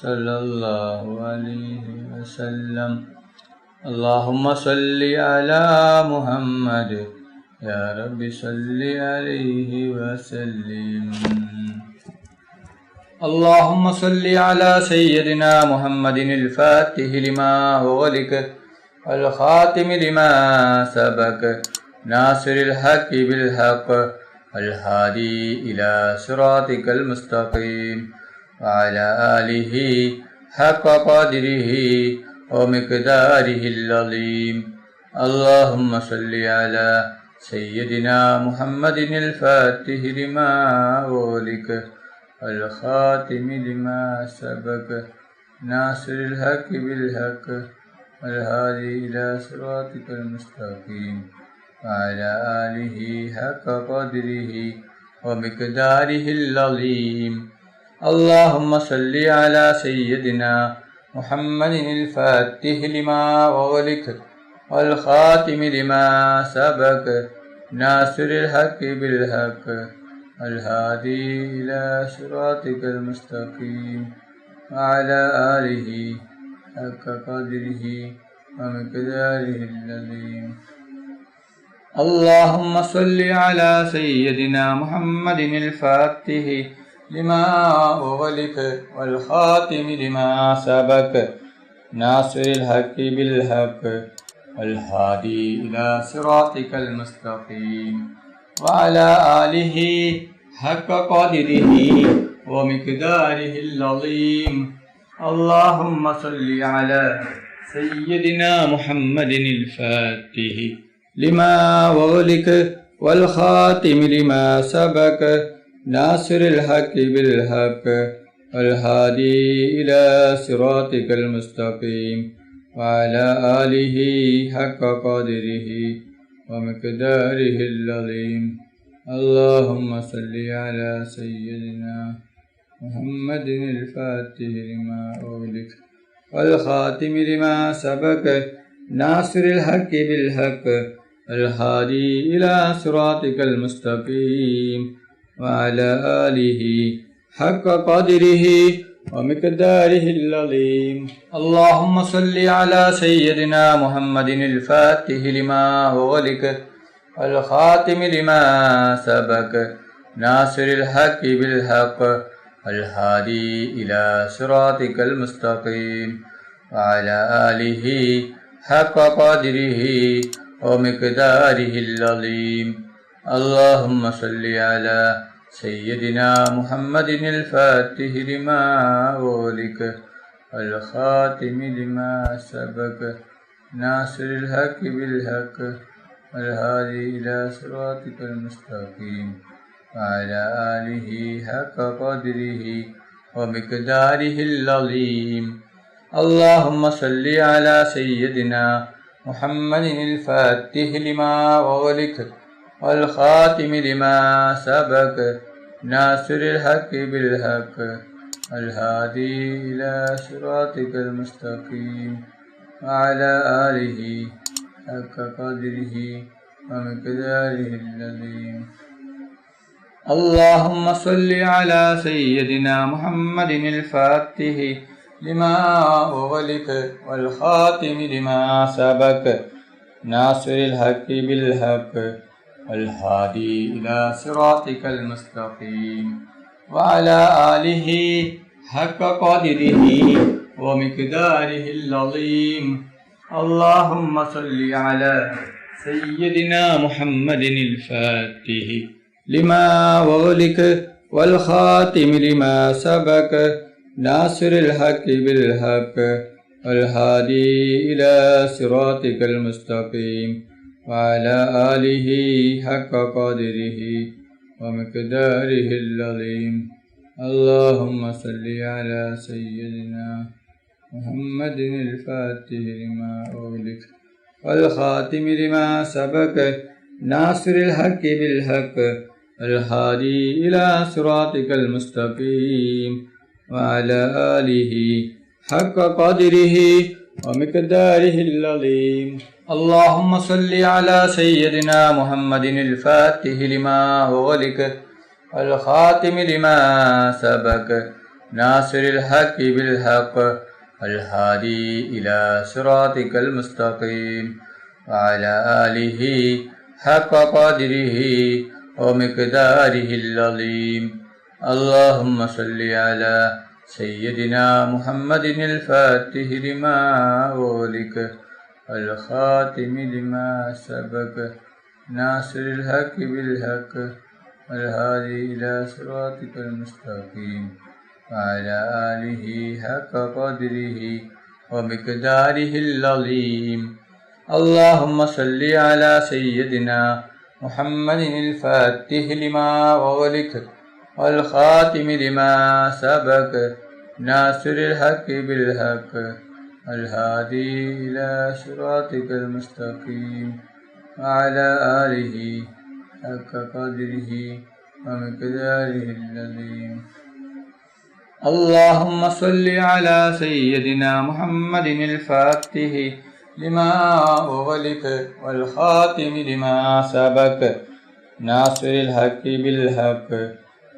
صلى الله عليه وسلم. اللهم صل على محمد يا رب صل عليه وسلم. اللهم صل على سيدنا محمد الفاتح لما أغلق والخاتم لما سبق ناصر الحق بالحق الهادي إلى صراطك المستقيم وعلى آله حق قدره ومقداره العظيم. اللهم صل على سيدنا محمد الفاتح لما أغلق الخاتم لما سبق ناصر الحق بالحق الهادي إلى صراطك المستقيم وعلى آله حق قدره ومقداره العظيم. اللهم صل على سيدنا محمد الفاتح لما أغلق والخاتم لما سبق ناصر الحق بالحق الهادي إلى صراطك المستقيم وعلى آله حق قدره ومقداره العظيم. اللهم صل على سيدنا محمد الفاتح لما أغلق والخاتم لما سبق ناصر الحق بالحق الهادي إلى صراطك المستقيم وعلى آله حق قدره ومقداره العظيم. اللهم صل على سيدنا محمد الفاتح لما أغلق والخاتم لما سبق ناصر الحق بالحق الهادي إلى صراطك المستقيم وعلى آله حق قدره ومقداره العظيم. اللهم صل على سيدنا محمد الفاتح لما أغلق والخاتم لما سبق ناصر الحق بالحق الهادي إلى صراطك المستقيم وعلى آله حق قدره ومقداره العظيم. اللهم صل على سيدنا محمد الفاتح لما أغلق والخاتم لما سبق ناصر الحق بالحق الهادي إلى صراطك المستقيم وعلى آله حق قدره ومقداره العظيم. اللهم صل على سيدنا محمد الفاتح لما أغلق والخاتم لما سبق ناصر الحق بالحق الهادي إلى صراطك المستقيم وعلى آله حق قدره ومقداره العظيم. اللهم صل على سيدنا محمد الفاتح لما أغلق والخاتم لما سبق ناصر الحق بالحق الهادي إلى صراطك المستقيم وعلى آله حق قدره ومقداره العظيم. اللهم صل على سيدنا محمد الفاتح لما أغلق والخاتم لما سبق ناصر الحق بالحق الهادي إلى صراطك المستقيم وعلى آله حق قدره ومقداره العظيم. اللهم صل على سيدنا محمد الفاتح لما أغلق والخاتم لما سبق ناصر الحق بالحق الهادي إلى صراطك المستقيم وعلى آله حق قدره ومقداره العظيم. اللهم صل على سيدنا محمد الفاتح لما أغلق والخاتم لما سبق ناصر الحق بالحق الهادي إلى صراطك المستقيم وعلى آله حق قدره ومقداره العظيم. اللهم صل على سيدنا محمد الفاتح لما أغلق والخاتم لما سبق ناصر الحق بالحق الهادي إلى صراطك المستقيم وعلى آله حق قدره ومقداره العظيم اللهم صل على سيدنا محمد الفاتح لما أغلق الخاتم لما سبق ناصر الحق بالحق الهادي إلى صراطك المستقيم وعلى آله حق قدره ومقداره العظيم اللهم صل على سيدنا محمد الفاتح لما أغلق والخاتم لما سبق ناصر الحق بالحق الهادي إلى صراطك المستقيم وعلى آله حق قدره ومقداره العظيم اللهم صل على سيدنا محمد الفاتح لما أغلق والخاتم لما سبق ناصر الحق بالحق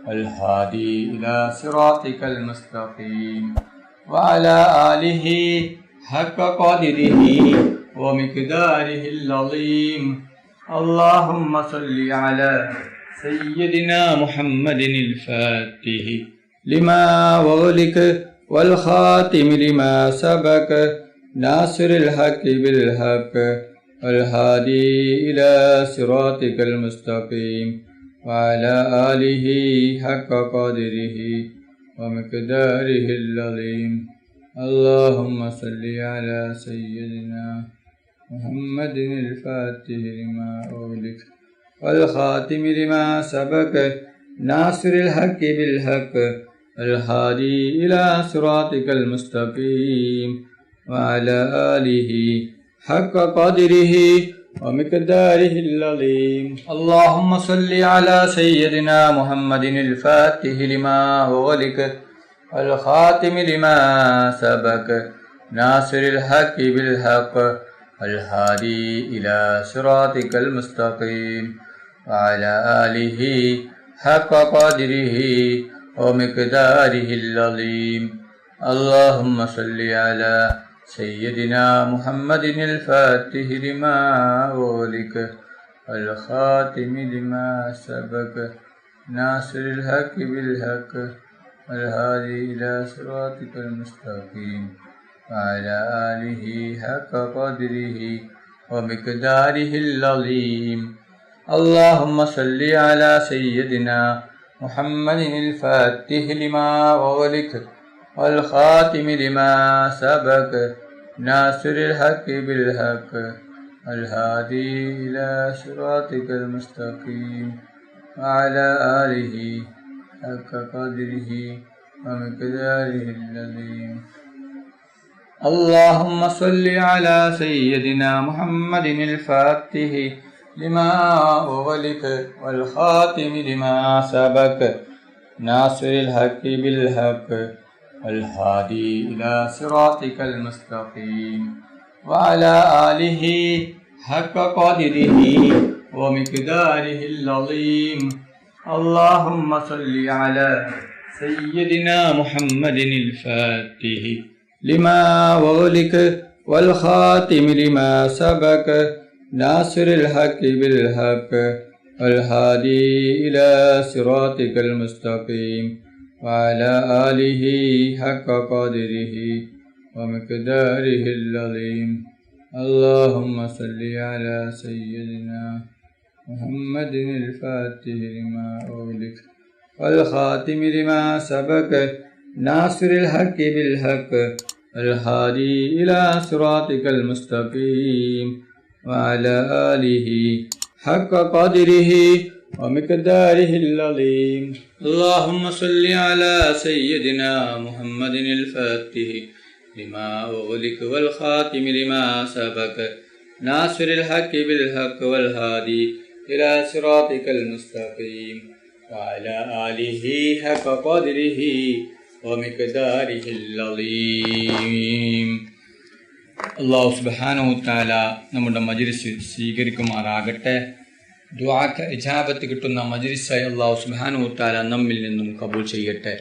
الهادي إلى صراطك المستقيم وعلى آله حق قدره ومقداره العظيم اللهم صل على سيدنا محمد الفاتح لما أغلق والخاتم لما سبق ناصر الحق بالحق الهادي إلى صراطك المستقيم وعلى آله حق قدره ومقداره العظيم اللهم صل على سيدنا محمد الفاتح لما أغلق والخاتم لما سبق ناصر الحق بالحق الهادي إلى صراطك المستقيم وعلى آله حق قدره ومقداره العظيم اللهم صل على سيدنا محمد الفاتح لما أغلق والخاتم لما سبق ناصر الحق بالحق الهادي إلى صراطك المستقيم وعلى آله حق قدره ومقداره العظيم اللهم صل على سيدنا محمد الفاتح لما أغلق الخاتم لما سبق ناصر الحق بالحق الهادي إلى صراطك المستقيم وعلى آله حق قدره ومقداره العظيم اللهم صل على سيدنا محمد الفاتح لما أغلق والخاتم لما سبق ناصر الحق بالحق الهادي إلى صراطك المستقيم وعلى آله حق قدره ومقداره العظيم اللهم صل على سيدنا محمد الفاتح لما أغلق والخاتم لما سبق ناصر الحق بالحق الهادي إلى صراطك المستقيم وعلى آله حق قدره ومقداره العظيم اللهم صل على سيدنا محمد الفاتح لما أغلق والخاتم لما سبق ناصر الحق بالحق الهادي إلى صراطك المستقيم وعلى آله حق قدره ومقداره العظيم اللهم صل على سيدنا محمد الفاتح لما أغلق والخاتم لما سبق ناصر الحق بالحق الهادي إلى صراطك المستقيم وعلى آله حق قدره ومقداره العظيم اللهم صل على سيدنا محمد الفاتح لما أغلق والخاتم لما سبق ناصر الحق بالحق والهادي إلى صراطك المستقيم وعلى آله حق قدره ومقداره العظيم അല്ലാഹു സുബ്ഹാനഹു തആല നമ്മുടെ മജ്ലിസ് സ്വീകരിക്കുമാറാകട്ടെ. ദുആക്ക് ഇജാബത്ത് കിട്ടുന്ന മജ്ലിസായി അല്ലാഹു സുബ്ഹാനഹു തആല നമ്മിൽ നിന്നും കബൂൽ ചെയ്യട്ടെ.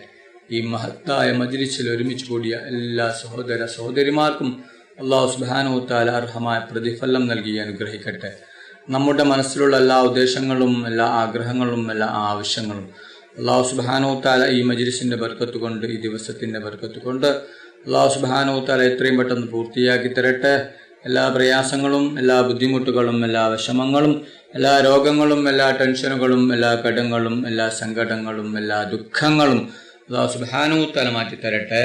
ഈ മഹത്തായ മജ്ലിസിൽ ഒരുമിച്ച് കൂടിയ എല്ലാ സഹോദര സഹോദരിമാർക്കും അല്ലാഹു സുബ്ഹാനഹു വ തആല അർഹമായ പ്രതിഫലം നൽകി അനുഗ്രഹിക്കട്ടെ. നമ്മുടെ മനസ്സിലുള്ള എല്ലാ ഉദ്ദേശങ്ങളും എല്ലാ ആഗ്രഹങ്ങളും എല്ലാ ആവശ്യങ്ങളും അല്ലാഹു സുബ്ഹാനഹു വ തആല ഈ മജ്ലിസിന്റെ ബർക്കത്ത് കൊണ്ട്, ഈ ദിവസത്തിന്റെ ബർക്കത്ത് കൊണ്ട് അല്ലാഹു സുബ്ഹാനഹു വ തആല എത്രയും പെട്ടെന്ന് പൂർത്തിയാക്കി തരട്ടെ. എല്ലാ പ്രയാസങ്ങളും എല്ലാ ബുദ്ധിമുട്ടുകളും എല്ലാ വിഷമങ്ങളും എല്ലാ രോഗങ്ങളും എല്ലാ ടെൻഷനുകളും എല്ലാ കടങ്ങളും എല്ലാ സങ്കടങ്ങളും എല്ലാ ദുഃഖങ്ങളും അല്ലാഹു സുബ്ഹാനഹു വ തആല മാറ്റി തരട്ടെ.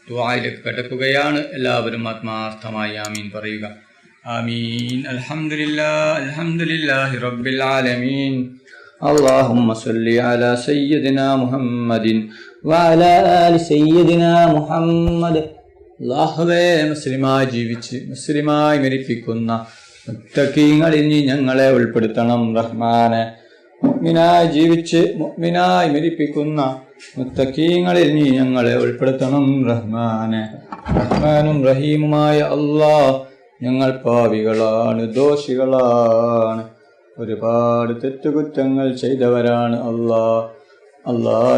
ദുആയിലേക്ക് കടക്കുകയാണ്. എല്ലാവരും ആത്മാർത്ഥമായി ആമീൻ പറയുക. ആമീൻ. അൽഹംദുലില്ലാഹി റബ്ബിൽ ആലമീൻ. اللهم صل على سيدنا محمد وعلى آل سيدنا محمد. അല്ലാഹുവേ, മുസ്ലിമായി ജീവിച്ച് മുസ്ലിമായി മരിപ്പിക്കുന്ന മുത്തഖീങ്ങളിൽ നീ ഞങ്ങളെ ഉൾപ്പെടുത്തണം റഹ്മാനെ. മുഅ്മിനായി ജീവിച്ച് മുഅ്മിനായി മരിപ്പിക്കുന്ന മുത്തഖീങ്ങളിൽ നീ ഞങ്ങളെ ഉൾപ്പെടുത്തണം റഹ്മാനെ. റഹ്മാനും റഹീമുമായ അല്ലാഹ്, ഞങ്ങൾ പാപികളാണ്, ദോഷികളാണ്, ഒരുപാട് തെറ്റുകുറ്റങ്ങൾ ചെയ്തവരാണ് അല്ലാ.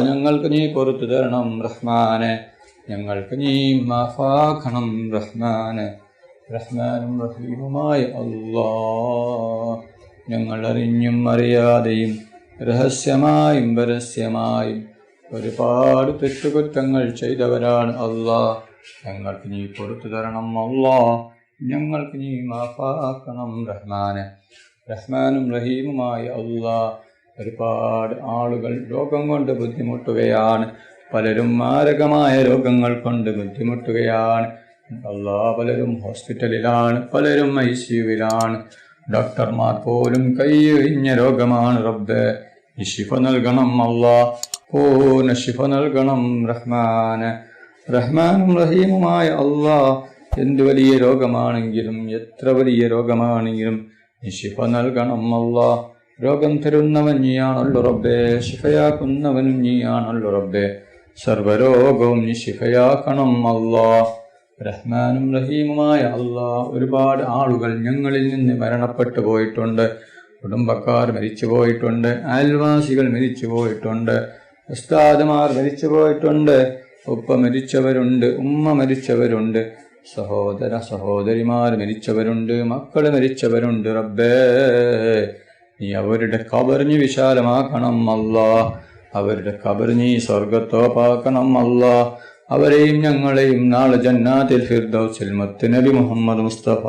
ഞങ്ങൾക്ക് നീ പുറത്തു തരണം റഹ്മാനെ. ഞങ്ങൾക്ക് നീ മാഫാക്കണം റഹ്മാനെ. റഹ്മാനും റഹീമുമായ അല്ലാ, ഞങ്ങൾ അറിഞ്ഞും അറിയാതെയും രഹസ്യമായും പരസ്യമായും ഒരുപാട് തെറ്റുകുറ്റങ്ങൾ ചെയ്തവരാണ് അല്ലാ. ഞങ്ങൾക്ക് നീ പുറത്തു തരണം അല്ലാ. ഞങ്ങൾക്ക് നീ മാഫാക്കണം റഹ്മാനെ. റഹ്മാനും റഹീമുമായ അല്ലാ, ഒരുപാട് ആളുകൾ രോഗം കൊണ്ട് ബുദ്ധിമുട്ടുകയാണ്. പലരും മാരകമായ രോഗങ്ങൾ കൊണ്ട് ബുദ്ധിമുട്ടുകയാണ് അല്ലാ. പലരും ഹോസ്പിറ്റലിലാണ്, പലരും ICUവിലാണ്. ഡോക്ടർമാർ പോലും കൈയൊഴിഞ്ഞ രോഗമാണ് റബ്ബേ. ശിഫ നൽകണം അല്ലാ, പൂർണ്ണ ശിഫ നൽകണം റഹ്മാനെ. റഹ്മാനും റഹീമുമായ അല്ലാ, എന്ത് വലിയ രോഗമാണെങ്കിലും എത്ര വലിയ രോഗമാണെങ്കിലും ശിഫ നൽകണം അല്ലാ. രോഗം തരുന്നവൻ നീയാണല്ലോ റബ്ബേ, ശിഫയാക്കുന്നവനും നീയാണല്ലോ റബ്ബേ. സർവരോഗവും നീ ശിഫയാക്കണം അല്ലാ. റഹ്മാനും റഹീമുമായ അല്ലാ, ഒരുപാട് ആളുകൾ ഞങ്ങളിൽ നിന്ന് മരണപ്പെട്ടു പോയിട്ടുണ്ട്. കുടുംബക്കാർ മരിച്ചു പോയിട്ടുണ്ട്, അയൽവാസികൾ മരിച്ചു പോയിട്ടുണ്ട്, ഉസ്താദുമാർ മരിച്ചു പോയിട്ടുണ്ട്, ഉപ്പ മരിച്ചവരുണ്ട്, ഉമ്മ മരിച്ചവരുണ്ട്, സഹോദര സഹോദരിമാർ മരിച്ചവരുണ്ട്, മക്കൾ മരിച്ചവരുണ്ട് റബ്ബേ. നീ അവരുടെ ഖബർ നീ വിശാലമാക്കണം അല്ലാ. അവരുടെ ഖബർ നീ സ്വർഗത്തോപ്പാക്കണം അല്ലാ. അവരെയും ഞങ്ങളെയും നാളെ ജന്നാത്തുൽ ഫിർദൗസിൽ മുത്ത് നബി മുഹമ്മദ് മുസ്തഫ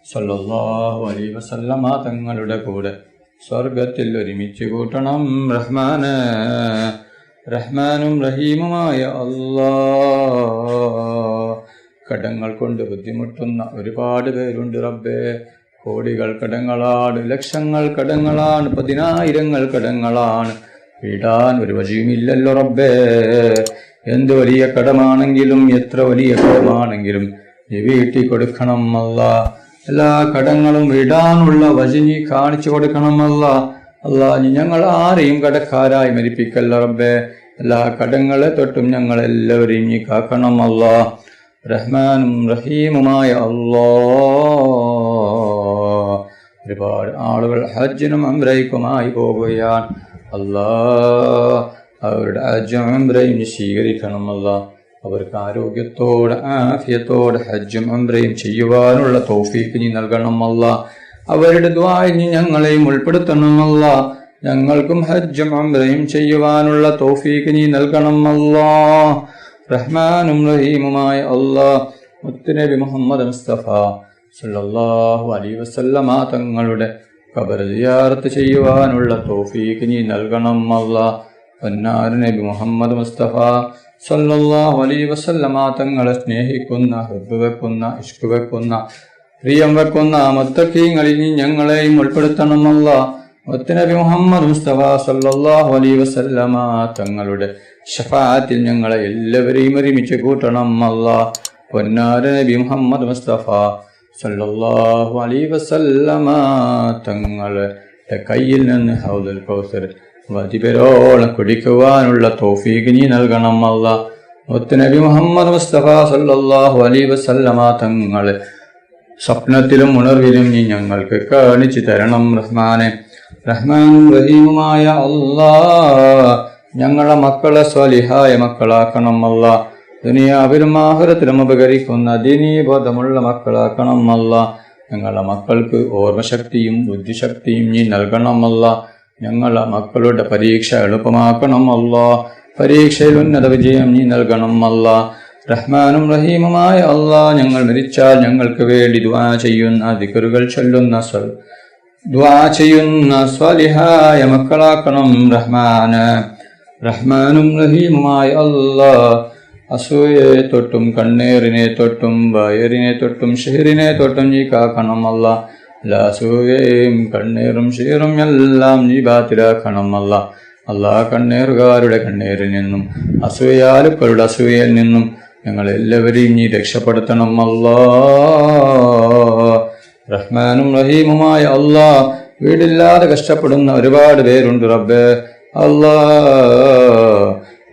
സല്ലല്ലാഹു അലൈഹി വസല്ലമ തങ്ങളുടെ കൂടെ സ്വർഗത്തിൽ ഒരുമിച്ച് കൂട്ടണം റഹ്മാനെ. റഹ്മാനും റഹീമുമായ അല്ലാ, കടങ്ങൾ കൊണ്ട് ബുദ്ധിമുട്ടുന്ന ഒരുപാട് പേരുണ്ട് റബ്ബേ. കോടികൾ കടങ്ങളാണ്, ലക്ഷങ്ങൾ കടങ്ങളാണ്, പതിനായിരങ്ങൾ കടങ്ങളാണ്. വീടാൻ ഒരു വഴിയുമില്ലല്ലോ റബ്ബേ. എന്ത് വലിയ കടമാണെങ്കിലും എത്ര വലിയ കടമാണെങ്കിലും നീ വീട്ടി കൊടുക്കണം അല്ലാ. എല്ലാ കടങ്ങളും വീടാനുള്ള വഴി നീ കാണിച്ചു കൊടുക്കണം അല്ലാ. നീ ഞങ്ങൾ ആരെയും കടക്കാരായി മരിപ്പിക്കല്ല റബ്ബേ. എല്ലാ കടങ്ങളെ തൊട്ടും ഞങ്ങളെല്ലാവരെയും നീ കാക്കണം അല്ലാ. റഹ്മാനും റഹീമുമായ അല്ലാ, ഒരുപാട് ആളുകൾ ഹജ്ജിനും ഉംറയ്ക്കുമായി പോകുകയാണ് അല്ലാ. അവരുടെ ഹജ്ജും ഉംറയും സ്വീകരിക്കണം അല്ലാ. അവർക്ക് ആരോഗ്യത്തോടെ ആഫിയത്തോടെ ഹജ്ജും ഉംറയും ചെയ്യുവാനുള്ള തൗഫീഖ് നീ നൽകണം അല്ലാ. അവരുടെ ദുആയിൽ നീ ഞങ്ങളെയും ഉൾപ്പെടുത്തണം അല്ലാ. ഞങ്ങൾക്കും ഹജ്ജും ഉംറയും ചെയ്യുവാനുള്ള തൗഫീഖ് നീ നൽകണം അല്ലാ. റഹ്മാനും റഹീമുമായ അല്ലാ, മുത്തുനബി മുഹമ്മദ് മുസ്തഫ സല്ലല്ലാഹു അലൈഹി വസല്ലമ തങ്ങളുടെ ഖബർ സിയാറത്ത് ചെയ്യുവാനുള്ള തൗഫീഖ് നീ നൽകണം അല്ലാ. പൊന്നാര നബി മുഹമ്മദ് മുസ്തഫ സല്ലല്ലാഹു അലൈഹി വസല്ലമ തങ്ങളെ സ്നേഹിക്കുന്ന, ഹബ്ബ് വെക്കുന്ന, ഇഷ്ക് വെക്കുന്ന, പ്രിയം വെക്കുന്ന മുത്തഖീങ്ങളിൽ നീ ഞങ്ങളെയും ഉൾപ്പെടുത്തണം അല്ലാ. മുത്തുനബി മുഹമ്മദ് മുസ്തഫ സല്ലല്ലാഹു അലൈഹി വസല്ലമ തങ്ങളുടെ ശഫാഅത്തിൽ ഞങ്ങളെ എല്ലാവരെയും ഒരുമിച്ച് കൂട്ടണം അല്ലാ. പൊന്നാര നബി മുഹമ്മദ് മുസ്തഫ സല്ലല്ലാഹു അലൈഹി വസല്ലമ തങ്ങളുടെ കയ്യിൽ നിന്ന് ഹൗദുൽ കൗസർ വതിപെരോളം കുടിക്കുവാനുള്ള തൗഫീഖ് നീ നൽകണം അല്ലാ. മുത്തുനബി മുഹമ്മദ് മുസ്തഫ സല്ലല്ലാഹു അലൈഹി വസല്ലമ തങ്ങളെ സ്വപ്നത്തിലും ഉണർവിലും നീ ഞങ്ങൾക്ക് കാണിച്ചു തരണം റഹ്മാനെ. റഹ്മാനും റഹീമുമായ അല്ലാ, ഞങ്ങളെ മക്കളെ സ്വാലിഹായ മക്കളാക്കണം അല്ലാ. ദുനിയാവിലും ആഖിറത്തിലും ഉപകരിക്കുന്ന ദീനീബോധമുള്ള മക്കളാക്കണം അല്ലാ. ഞങ്ങളെ മക്കൾക്ക് ഓർമ്മശക്തിയും ബുദ്ധിശക്തിയും നീ നൽകണം അല്ലാ. ഞങ്ങളെ മക്കളുടെ പരീക്ഷ എളുപ്പമാക്കണം അല്ലാ. പരീക്ഷയിൽ ഉന്നത വിജയം നീ നൽകണം അല്ലാ. റഹ്മാനും റഹീമുമായ അല്ലാ, ഞങ്ങൾ മരിച്ചാൽ ഞങ്ങൾക്ക് വേണ്ടി ദുആ ചെയ്യുന്ന ദിക്റുകൾ ചൊല്ലുന്ന സ്വാലിഹായ മക്കളാക്കണം റഹ്മാനും റഹീമുമായ അല്ലാ. അസൂയയെ തൊട്ടും കണ്ണേറിനെ തൊട്ടും വയറിനെ തൊട്ടും ഷെഹറിനെ തൊട്ടും നീ കാക്കണം അല്ലാ. അസൂയയും കണ്ണേറും ഷെഹറും എല്ലാം നീ ബാത്തിലാക്കണം അല്ലാ. അല്ലാ, കണ്ണേറുകാരുടെ കണ്ണേറിൽ നിന്നും അസൂയാലുക്കളുടെ അസൂയയിൽ നിന്നും ഞങ്ങളെല്ലാവരെയും നീ രക്ഷപ്പെടുത്തണം അല്ലാ. റഹ്മാനും റഹീമുമായ അല്ലാ, വീടില്ലാതെ കഷ്ടപ്പെടുന്ന ഒരുപാട് പേരുണ്ട് റബ്ബേ. അല്ലാ,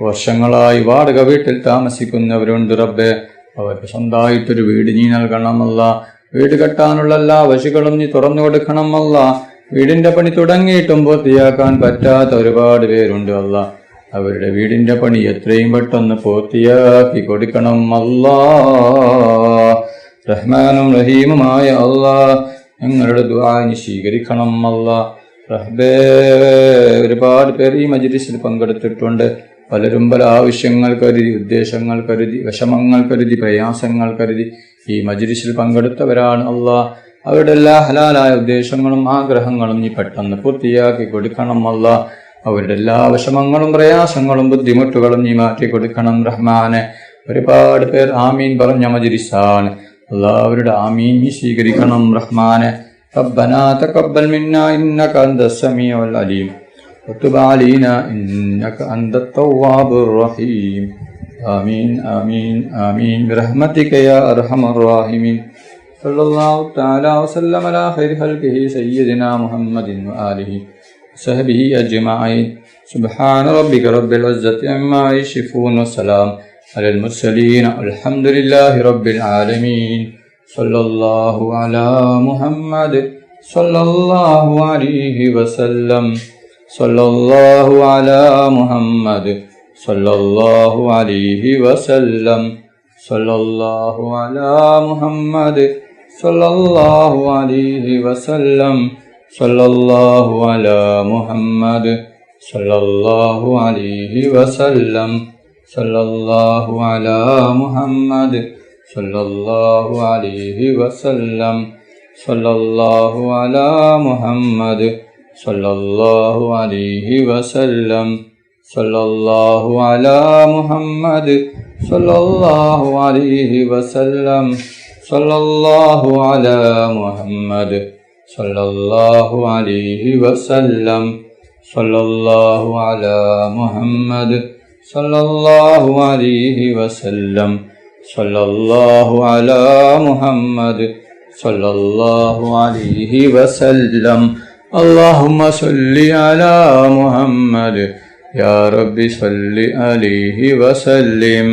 വർഷങ്ങളായി വാടക വീട്ടിൽ താമസിക്കുന്നവരുണ്ട് റബ്ബേ. അവർക്ക് സ്വന്തമായിട്ടൊരു വീട് നീ നൽകണമല്ല. വീട് കെട്ടാനുള്ള എല്ലാ വശികളും നീ തുറന്നു കൊടുക്കണമല്ല. വീടിന്റെ പണി തുടങ്ങിയിട്ടും പൂർത്തിയാക്കാൻ പറ്റാത്ത ഒരുപാട് പേരുണ്ട് അല്ല. അവരുടെ വീടിന്റെ പണി എത്രയും പെട്ടെന്ന് പൂർത്തിയാക്കി കൊടുക്കണം അല്ലാ. റഹ്മാനും റഹീമുമായ അല്ലാ, ഞങ്ങളുടെ ദുആ നീ സ്വീകരിക്കണം അല്ലാ. റബ്ബേ, ഒരുപാട് പേർ ഈ മജ്‌ലിസിൽ പങ്കെടുത്തിട്ടുണ്ട്. പലരും പല ആവശ്യങ്ങൾ കരുതി, ഉദ്ദേശങ്ങൾ കരുതി, വിഷമങ്ങൾ കരുതി, പ്രയാസങ്ങൾ കരുതി ഈ മജ്‌ലിസിൽ പങ്കെടുത്തവരാണ് അല്ലാ. അവരുടെ എല്ലാ ഹലാലായ ഉദ്ദേശങ്ങളും ആഗ്രഹങ്ങളും നീ പെട്ടെന്ന് പൂർത്തിയാക്കി കൊടുക്കണം അല്ലാ. അവരുടെ എല്ലാ വിഷമങ്ങളും പ്രയാസങ്ങളും ബുദ്ധിമുട്ടുകളും നീ മാറ്റി കൊടുക്കണം റഹ്മാനെ. ഒരുപാട് പേർ ആമീൻ പറഞ്ഞ മജ്‌ലിസാണ് അല്ലാ. അവരുടെ ആമീൻ നീ സ്വീകരിക്കണം റഹ്മാനെ. റബ്ബനാ തഖബ്ബൽ മിന്നാ ഇന്നക അൻതസ് സമീഉൽ അലീം وتب علينا إنك أنت التواب الرحيم. آمين آمين آمين برحمتك يا أرحم الراحمين. صلى الله تعالى وسلم على خير خلقه سيدنا محمد وآله وصحبه أجمعين. سبحان ربك رب العزة عما يصفون وسلام على المرسلين الحمد لله رب العالمين. صلى الله على محمد صلى الله عليه وسلم. صلى الله على محمد صلى الله عليه وسلم. صلى الله على محمد صلى الله عليه وسلم. صلى الله على محمد صلى الله عليه وسلم. صلى الله على محمد صلى الله عليه وسلم. صلى الله على محمد صلى الله عليه وسلم. صلى الله على محمد صلى الله عليه وسلم. صلى الله على محمد صلى الله عليه وسلم. صلى الله على محمد صلى الله عليه وسلم. صلى الله على محمد صلى الله عليه وسلم. اللهم صل على محمد يا رب صل عليه وسلم.